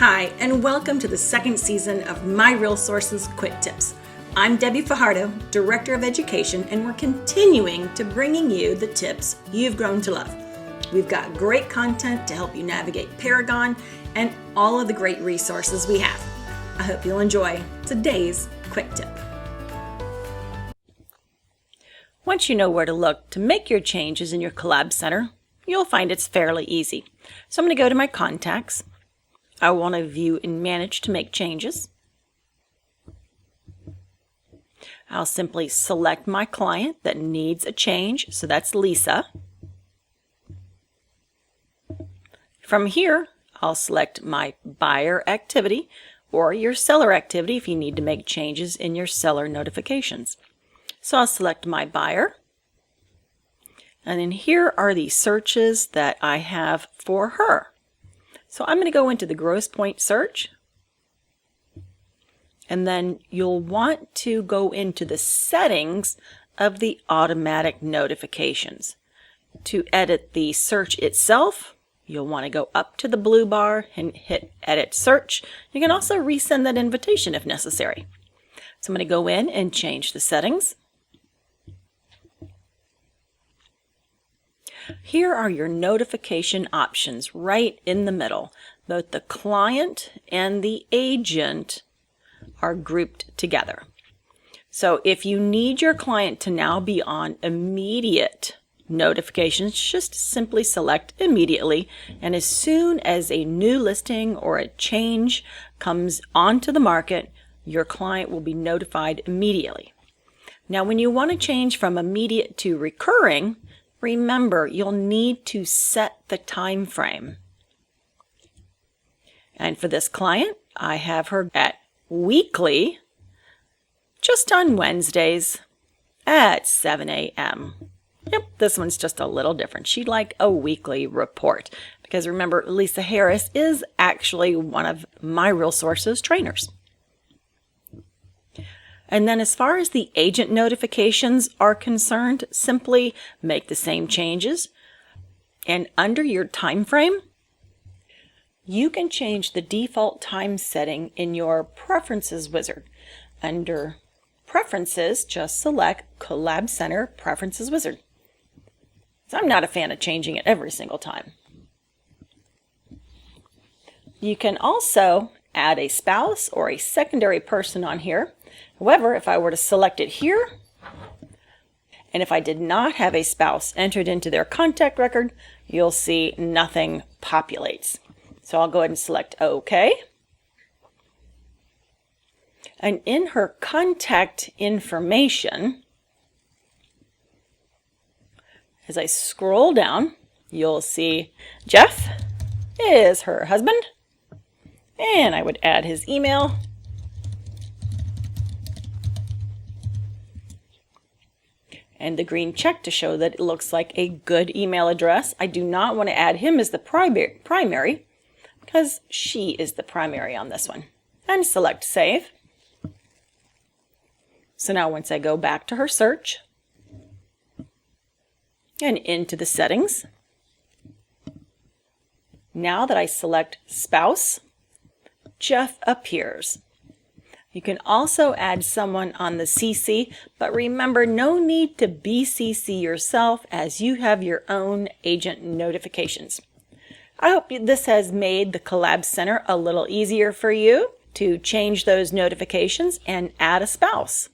Hi, and welcome to the second season of My Real Sources Quick Tips. I'm Debbie Fajardo, Director of Education, and we're continuing to bringing you the tips you've grown to love. We've got great content to help you navigate Paragon and all of the great resources we have. I hope you'll enjoy today's quick tip. Once you know where to look to make your changes in your Collab Center, you'll find it's fairly easy. So I'm going to go to my contacts. I want to view and manage to make changes. I'll simply select my client that needs a change, so that's Lisa. From here, I'll select my buyer activity or your seller activity if you need to make changes in your seller notifications. So I'll select my buyer. And then here are the searches that I have for her. So I'm going to go into the gross point search, and then you'll want to go into the settings of the automatic notifications. To edit the search itself, you'll want to go up to the blue bar and hit Edit Search. You can also resend that invitation if necessary. So I'm going to go in and change the settings. Here are your notification options right in the middle. Both the client and the agent are grouped together. So if you need your client to now be on immediate notifications, just simply select immediately, and as soon as a new listing or a change comes onto the market, your client will be notified immediately. Now when you want to change from immediate to recurring, remember, you'll need to set the time frame. And for this client, I have her at weekly, just on Wednesdays at 7 a.m. Yep, this one's just a little different. She'd like a weekly report because remember, Lisa Harris is actually one of My Real Sources trainers. And then as far as the agent notifications are concerned, simply make the same changes. And under your time frame, you can change the default time setting in your Preferences wizard. Under Preferences, just select Collab Center Preferences Wizard. So I'm not a fan of changing it every single time. You can also add a spouse or a secondary person on here. However, if I were to select it here, and if I did not have a spouse entered into their contact record, you'll see nothing populates. So I'll go ahead and select OK. And in her contact information, as I scroll down, you'll see Jeff is her husband, and I would add his email. And the green check to show that it looks like a good email address. I do not want to add him as the primary because she is the primary on this one. And select Save. So now once I go back to her search and into the settings, now that I select Spouse, Jeff appears. You can also add someone on the CC, but remember, no need to BCC yourself as you have your own agent notifications. I hope this has made the Collab Center a little easier for you to change those notifications and add a spouse.